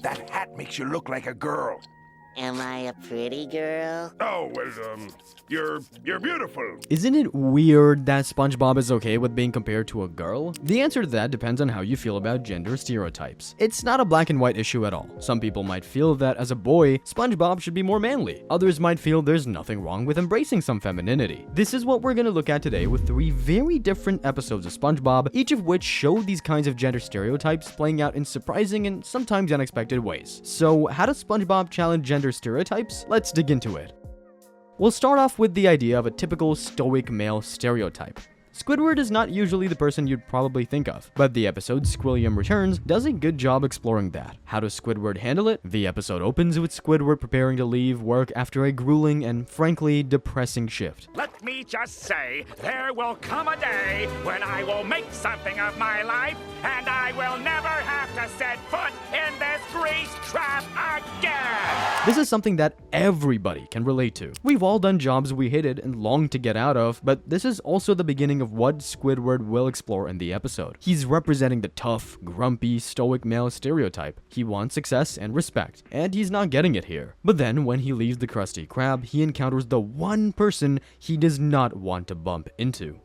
That hat makes you look like a girl. Am I a pretty girl? Oh, well, you're beautiful. Isn't it weird that SpongeBob is okay with being compared to a girl? The answer to that depends on how you feel about gender stereotypes. It's not a black and white issue at all. Some people might feel that as a boy, SpongeBob should be more manly. Others might feel there's nothing wrong with embracing some femininity. This is what we're gonna look at today with 3 very different episodes of SpongeBob, each of which show these kinds of gender stereotypes playing out in surprising and sometimes unexpected ways. So how does SpongeBob challenge gender stereotypes? Let's dig into it. We'll start off with the idea of a typical stoic male stereotype. Squidward is not usually the person you'd probably think of, but the episode Squilliam Returns does a good job exploring that. How does Squidward handle it? The episode opens with Squidward preparing to leave work after a grueling and frankly depressing shift. Let me just say, there will come a day when I will make something of my life, and I will never have to set foot in this grease trap again! This is something that everybody can relate to. We've all done jobs we hated and longed to get out of, but this is also the beginning of what Squidward will explore in the episode. He's representing the tough, grumpy, stoic male stereotype. He wants success and respect, and he's not getting it here. But then, when he leaves the Krusty Krab, he encounters the one person he does not want to bump into.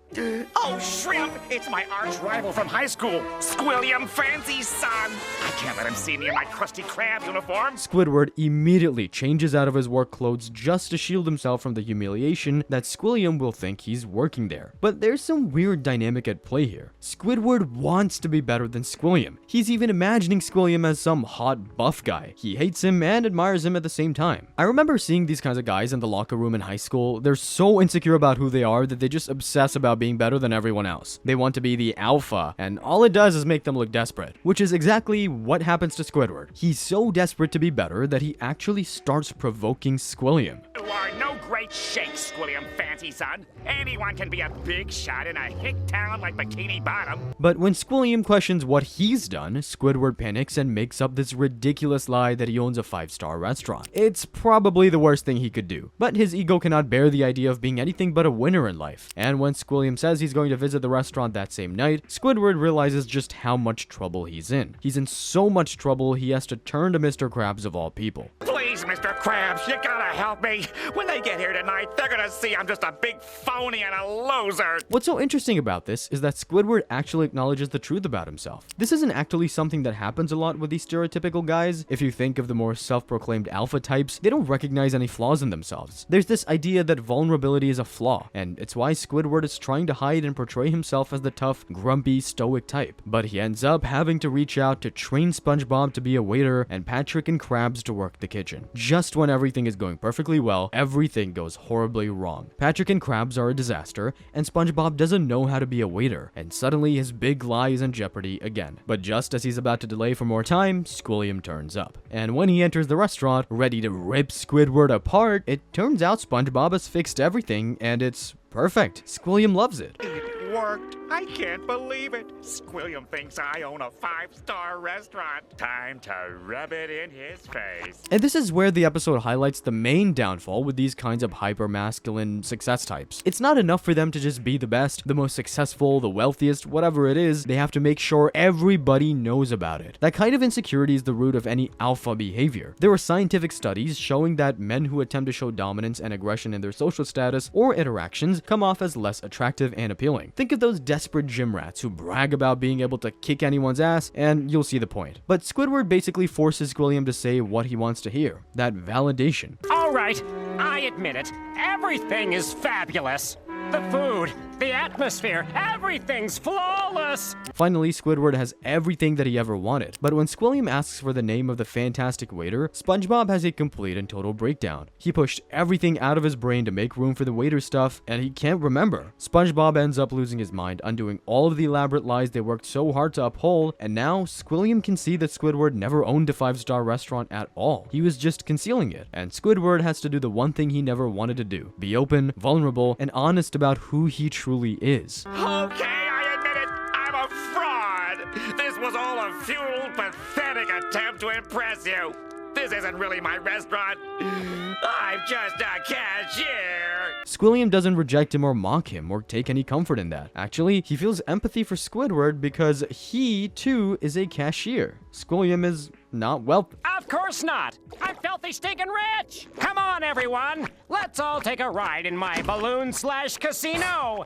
Oh, Shrimp! It's my arch rival from high school, Squilliam Fancy's son! I can't let him see me in my Krusty Krab uniform! Squidward immediately changes out of his work clothes just to shield himself from the humiliation that Squilliam will think he's working there. But there's some weird dynamic at play here. Squidward wants to be better than Squilliam. He's even imagining Squilliam as some hot buff guy. He hates him and admires him at the same time. I remember seeing these kinds of guys in the locker room in high school. They're so insecure about who they are that they just obsess about being better than everyone else. They want to be the alpha, and all it does is make them look desperate, which is exactly what happens to Squidward. He's so desperate to be better that he actually starts provoking Squilliam. You are no great shake, Squilliam Fancy son. Anyone can be a big shot in a hick town like Bikini Bottom. But when Squilliam questions what he's done, Squidward panics and makes up this ridiculous lie that he owns a 5-star restaurant. It's probably the worst thing he could do, but his ego cannot bear the idea of being anything but a winner in life. And when Squilliam says he's going to visit the restaurant that same night, Squidward realizes just how much trouble he's in. He's in so much trouble he has to turn to Mr. Krabs of all people. Please, Mr. Krabs, you gotta help me. When they get here tonight, they're gonna see I'm just a big phony and a loser. What's so interesting about this is that Squidward actually acknowledges the truth about himself. This isn't actually something that happens a lot with these stereotypical guys. If you think of the more self-proclaimed alpha types, they don't recognize any flaws in themselves. There's this idea that vulnerability is a flaw, and it's why Squidward is trying to hide and portray himself as the tough, grumpy, stoic type. But he ends up having to reach out to train SpongeBob to be a waiter and Patrick and Krabs to work the kitchen. Just when everything is going perfectly well, everything goes horribly wrong. Patrick and Krabs are a disaster, and SpongeBob doesn't know how to be a waiter, and suddenly his big lie is in jeopardy again. But just as he's about to delay for more time, Squilliam turns up. And when he enters the restaurant, ready to rip Squidward apart, it turns out SpongeBob has fixed everything, and it's perfect. Squilliam loves it. It worked. I can't believe it. Squilliam thinks I own a 5-star restaurant. Time to rub it in his face. And this is where the episode highlights the main downfall with these kinds of hyper-masculine success types. It's not enough for them to just be the best, the most successful, the wealthiest, whatever it is. They have to make sure everybody knows about it. That kind of insecurity is the root of any alpha behavior. There are scientific studies showing that men who attempt to show dominance and aggression in their social status or interactions come off as less attractive and appealing. Think of those desperate gym rats who brag about being able to kick anyone's ass, and you'll see the point. But Squidward basically forces Squilliam to say what he wants to hear. That validation. All right, I admit it. Everything is fabulous. The food, the atmosphere, everything's flawless. Finally, Squidward has everything that he ever wanted. But when Squilliam asks for the name of the fantastic waiter, SpongeBob has a complete and total breakdown. He pushed everything out of his brain to make room for the waiter stuff, and he can't remember. SpongeBob ends up losing his mind, undoing all of the elaborate lies they worked so hard to uphold, and now Squilliam can see that Squidward never owned a 5-star restaurant at all. He was just concealing it, and Squidward has to do the one thing he never wanted to do: be open, vulnerable, and honest about who he truly is. Okay, I admit it. I'm a fraud. This was all a futile, pathetic attempt to impress you. This isn't really my restaurant. I'm just a cashier. Squilliam doesn't reject him or mock him or take any comfort in that. Actually, he feels empathy for Squidward because he, too, is a cashier. Squilliam is not wealthy. Of course not. I'm filthy stinking rich. Come on, everyone. Let's all take a ride in my balloon/casino.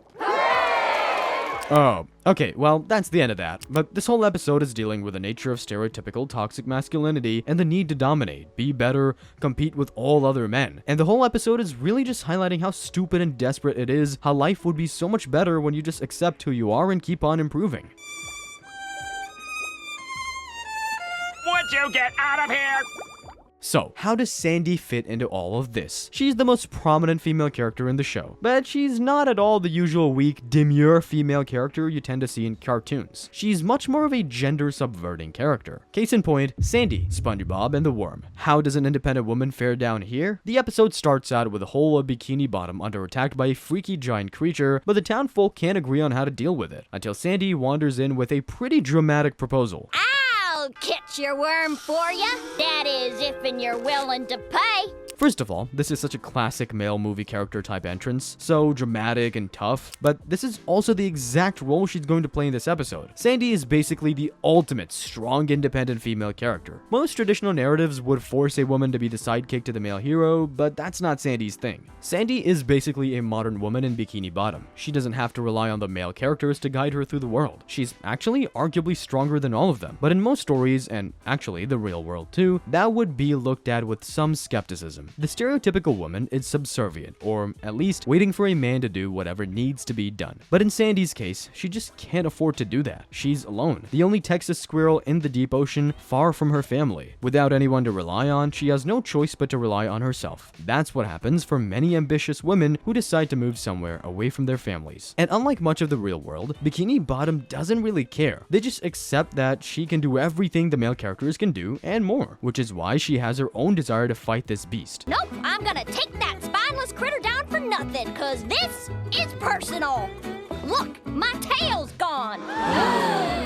Oh, okay, well, that's the end of that. But this whole episode is dealing with the nature of stereotypical toxic masculinity and the need to dominate, be better, compete with all other men. And the whole episode is really just highlighting how stupid and desperate it is, how life would be so much better when you just accept who you are and keep on improving. Would you get out of here? So, how does Sandy fit into all of this? She's the most prominent female character in the show, but she's not at all the usual weak, demure female character you tend to see in cartoons. She's much more of a gender-subverting character. Case in point, Sandy, Spongebob, and the Worm. How does an independent woman fare down here? The episode starts out with a whole Bikini Bottom under attack by a freaky giant creature, but the townfolk can't agree on how to deal with it, until Sandy wanders in with a pretty dramatic proposal. I'll catch your worm for ya. That is, if and you're willing to pay. First of all, this is such a classic male movie character type entrance, so dramatic and tough, but this is also the exact role she's going to play in this episode. Sandy is basically the ultimate strong, independent female character. Most traditional narratives would force a woman to be the sidekick to the male hero, but that's not Sandy's thing. Sandy is basically a modern woman in Bikini Bottom. She doesn't have to rely on the male characters to guide her through the world. She's actually arguably stronger than all of them, but in most stories, and actually the real world too, that would be looked at with some skepticism. The stereotypical woman is subservient, or at least waiting for a man to do whatever needs to be done. But in Sandy's case, she just can't afford to do that. She's alone, the only Texas squirrel in the deep ocean, far from her family. Without anyone to rely on, she has no choice but to rely on herself. That's what happens for many ambitious women who decide to move somewhere away from their families. And unlike much of the real world, Bikini Bottom doesn't really care. They just accept that she can do everything the male characters can do and more, which is why she has her own desire to fight this beast. Nope, I'm gonna take that spineless critter down for nothing, cause this is personal. Look, my tail's gone.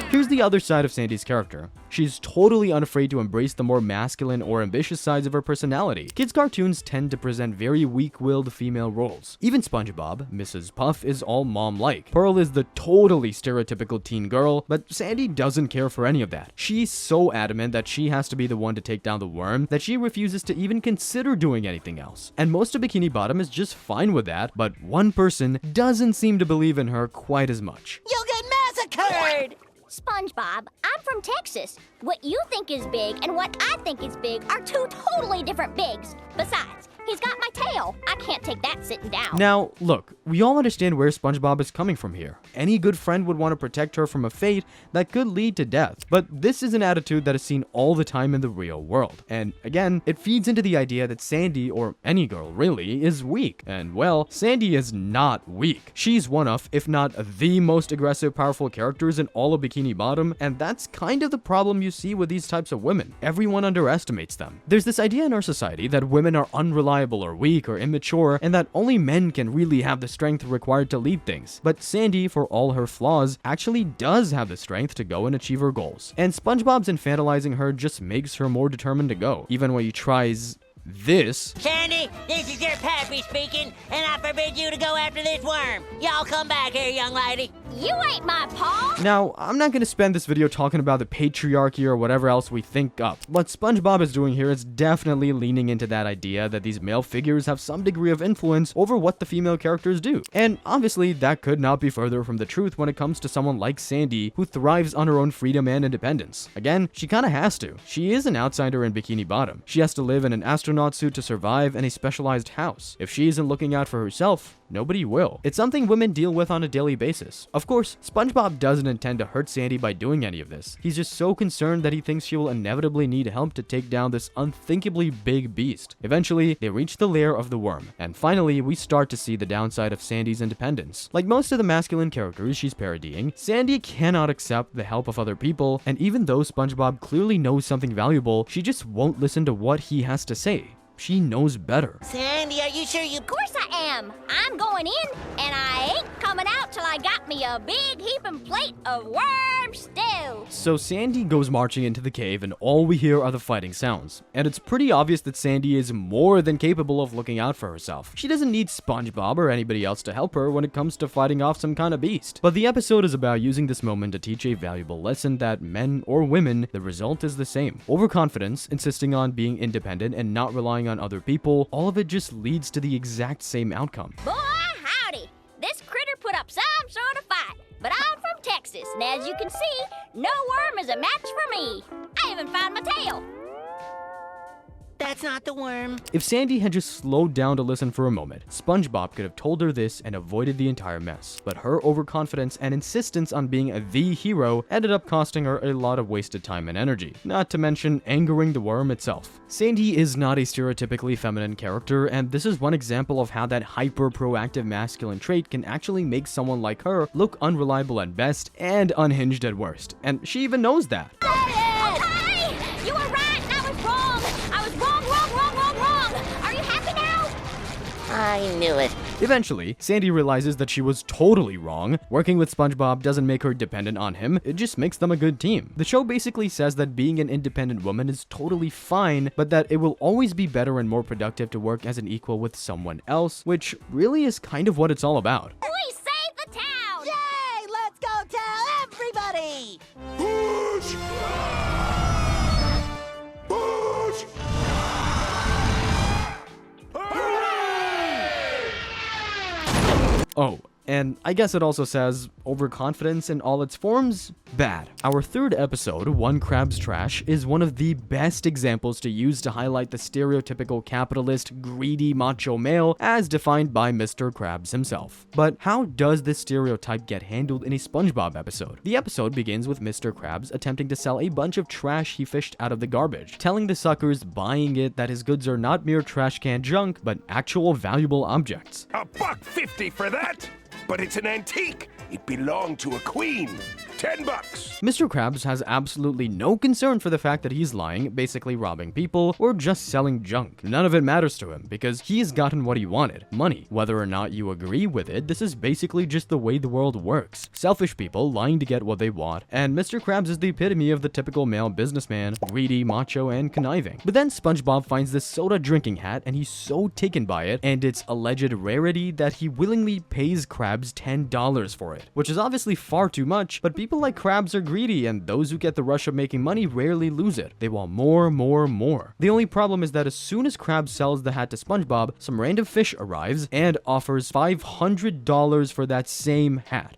Here's the other side of Sandy's character. She's totally unafraid to embrace the more masculine or ambitious sides of her personality. Kids' cartoons tend to present very weak-willed female roles. Even Spongebob, Mrs. Puff, is all mom-like. Pearl is the totally stereotypical teen girl, but Sandy doesn't care for any of that. She's so adamant that she has to be the one to take down the worm that she refuses to even consider doing anything else. And most of Bikini Bottom is just fine with that, but one person doesn't seem to believe in her quite as much. You'll get massacred! SpongeBob, I'm from Texas. What you think is big and what I think is big are two totally different bigs. Besides, he's got my tail. I can't take that sitting down. Now, look, we all understand where SpongeBob is coming from here. Any good friend would want to protect her from a fate that could lead to death. But this is an attitude that is seen all the time in the real world. And again, it feeds into the idea that Sandy, or any girl really, is weak. And well, Sandy is not weak. She's one of, if not the most aggressive, powerful characters in all of Bikini Bottom, and that's kind of the problem you see with these types of women. Everyone underestimates them. There's this idea in our society that women are unreliable or weak or immature, and that only men can really have the strength required to lead things. But Sandy, for all her flaws, actually does have the strength to go and achieve her goals. And SpongeBob's infantilizing her just makes her more determined to go, even when he tries this. Sandy, this is your pappy speaking, and I forbid you to go after this worm. Y'all come back here, young lady. You ain't my paw. Now, I'm not going to spend this video talking about the patriarchy or whatever else we think up. What SpongeBob is doing here is definitely leaning into that idea that these male figures have some degree of influence over what the female characters do. And obviously, that could not be further from the truth when it comes to someone like Sandy, who thrives on her own freedom and independence. Again, she kind of has to. She is an outsider in Bikini Bottom. She has to live in an astronaut suit to survive in a specialized house. If she isn't looking out for herself, nobody will. It's something women deal with on a daily basis. Of course, SpongeBob doesn't intend to hurt Sandy by doing any of this. He's just so concerned that he thinks she will inevitably need help to take down this unthinkably big beast. Eventually, they reach the lair of the worm, and finally, we start to see the downside of Sandy's independence. Like most of the masculine characters she's parodying, Sandy cannot accept the help of other people, and even though SpongeBob clearly knows something valuable, she just won't listen to what he has to say. she knows better. Sandy, are you sure you... Of course I am. I'm going in, and I ain't coming out till I got me a big heaping plate of worm stew. So Sandy goes marching into the cave, and all we hear are the fighting sounds. And it's pretty obvious that Sandy is more than capable of looking out for herself. She doesn't need SpongeBob or anybody else to help her when it comes to fighting off some kind of beast. But the episode is about using this moment to teach a valuable lesson that men or women, the result is the same. Overconfidence, insisting on being independent and not relying on other people, all of it just leads to the exact same outcome. Boy, howdy. This critter put up some sort of fight. But I'm from Texas, and as you can see, no worm is a match for me. I even found my tail. That's not the worm. If Sandy had just slowed down to listen for a moment, SpongeBob could have told her this and avoided the entire mess. But her overconfidence and insistence on being the hero ended up costing her a lot of wasted time and energy, not to mention angering the worm itself. Sandy is not a stereotypically feminine character, and this is one example of how that hyper-proactive masculine trait can actually make someone like her look unreliable at best and unhinged at worst. And she even knows that. Okay! You were right, and I was wrong. I was wrong. Are you happy now? I knew it. Eventually, Sandy realizes that she was totally wrong. Working with SpongeBob doesn't make her dependent on him, it just makes them a good team. The show basically says that being an independent woman is totally fine, but that it will always be better and more productive to work as an equal with someone else, which really is kind of what it's all about. We saved the town! Yay! Let's go tell everybody! Push! Push! Oh, and I guess it also says overconfidence in all its forms? Bad. Our third episode, One Crab's Trash, is one of the best examples to use to highlight the stereotypical capitalist, greedy macho male as defined by Mr. Krabs himself. But how does this stereotype get handled in a SpongeBob episode? The episode begins with Mr. Krabs attempting to sell a bunch of trash he fished out of the garbage, telling the suckers buying it that his goods are not mere trash can junk, but actual valuable objects. $1.50 for that? But it's an antique. It belonged to a queen. $10. Mr. Krabs has absolutely no concern for the fact that he's lying, basically robbing people, or just selling junk. None of it matters to him, because he's gotten what he wanted, money. Whether or not you agree with it, this is basically just the way the world works. Selfish people lying to get what they want, and Mr. Krabs is the epitome of the typical male businessman, greedy, macho, and conniving. But then SpongeBob finds this soda drinking hat, and he's so taken by it, and its alleged rarity, that he willingly pays Krabs $10 for it, which is obviously far too much, but people like Krabs are greedy, and those who get the rush of making money rarely lose it. They want more, more, more. The only problem is that as soon as Krabs sells the hat to SpongeBob, some random fish arrives and offers $500 for that same hat.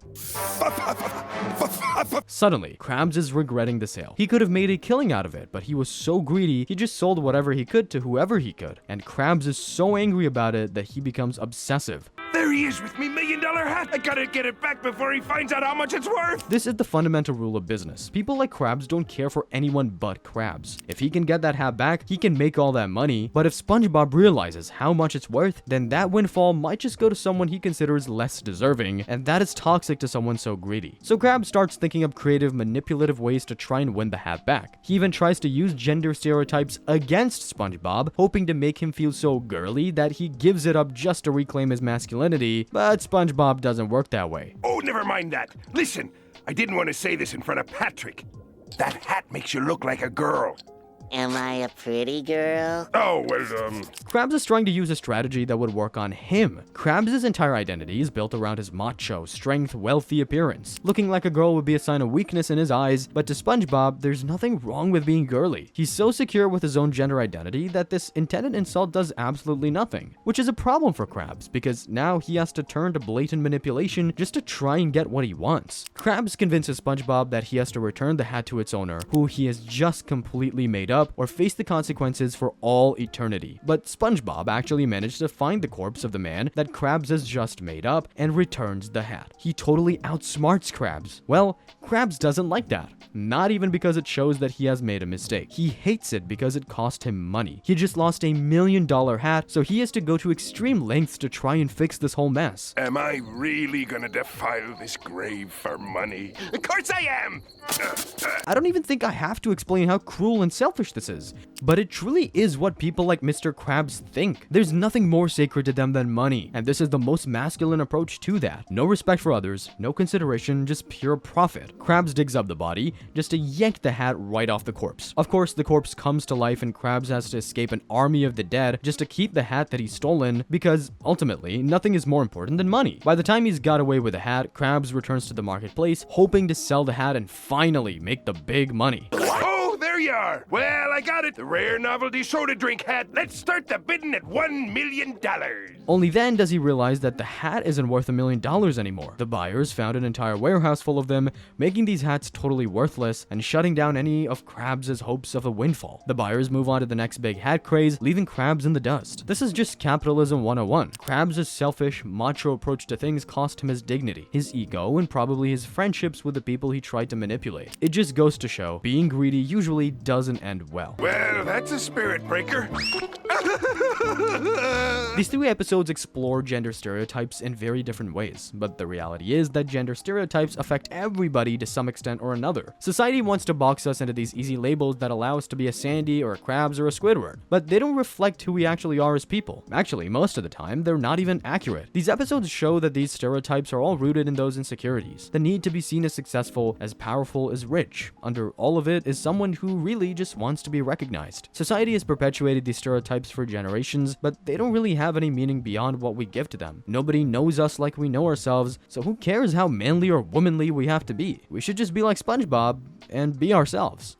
Suddenly, Krabs is regretting the sale. He could have made a killing out of it, but he was so greedy, he just sold whatever he could to whoever he could. And Krabs is so angry about it that he becomes obsessive. There he is with me $1 million hat. I gotta get it back before he finds out how much it's worth. This is the fundamental rule of business. People like Krabs don't care for anyone but Krabs. If he can get that hat back, he can make all that money. But if SpongeBob realizes how much it's worth, then that windfall might just go to someone he considers less deserving, and that is toxic to someone so greedy. So Krabs starts thinking up creative, manipulative ways to try and win the hat back. He even tries to use gender stereotypes against SpongeBob, hoping to make him feel so girly that he gives it up just to reclaim his masculinity, but SpongeBob doesn't work that way. Oh, never mind that. Listen, I didn't want to say this in front of Patrick. That hat makes you look like a girl. Am I a pretty girl? Oh, well, Krabs is trying to use a strategy that would work on him. Krabs' entire identity is built around his macho, strength, wealthy appearance. Looking like a girl would be a sign of weakness in his eyes, but to SpongeBob, there's nothing wrong with being girly. He's so secure with his own gender identity that this intended insult does absolutely nothing, which is a problem for Krabs, because now he has to turn to blatant manipulation just to try and get what he wants. Krabs convinces SpongeBob that he has to return the hat to its owner, who he has just completely made up, or face the consequences for all eternity. But SpongeBob actually managed to find the corpse of the man that Krabs has just made up and returns the hat. He totally outsmarts Krabs. Well, Krabs doesn't like that. Not even because it shows that he has made a mistake. He hates it because it cost him money. He just lost $1 million hat, so he has to go to extreme lengths to try and fix this whole mess. am I really gonna defile this grave for money? Of course I am! I don't even think I have to explain how cruel and selfish selfish this is. But it truly is what people like Mr. Krabs think. There's nothing more sacred to them than money, and this is the most masculine approach to that. No respect for others, no consideration, just pure profit. Krabs digs up the body, just to yank the hat right off the corpse. Of course, the corpse comes to life and Krabs has to escape an army of the dead just to keep the hat that he's stolen, because ultimately, nothing is more important than money. By the time he's got away with the hat, Krabs returns to the marketplace, hoping to sell the hat and finally make the big money. Oh, there you are. Well, I got it. The rare novelty soda drink hat. Let's start the bidding at $1 million. Only then does he realize that the hat isn't worth $1 million anymore. The buyers found an entire warehouse full of them, making these hats totally worthless and shutting down any of Krabs' hopes of a windfall. The buyers move on to the next big hat craze, leaving Krabs in the dust. This is just capitalism 101. Krabs' selfish, macho approach to things cost him his dignity, his ego, and probably his friendships with the people he tried to manipulate. It just goes to show, being greedy usually doesn't end well. Well, that's a spirit breaker. These 3 episodes explore gender stereotypes in very different ways, but the reality is that gender stereotypes affect everybody to some extent or another. Society wants to box us into these easy labels that allow us to be a Sandy or a Krabs or a Squidward, but they don't reflect who we actually are as people. Actually, most of the time, they're not even accurate. These episodes show that these stereotypes are all rooted in those insecurities. The need to be seen as successful, as powerful, as rich. Under all of it is someone who really just wants to be recognized. Society has perpetuated these stereotypes for generations, but they don't really have any meaning beyond what we give to them. Nobody knows us like we know ourselves, so who cares how manly or womanly we have to be? We should just be like Spongebob and be ourselves.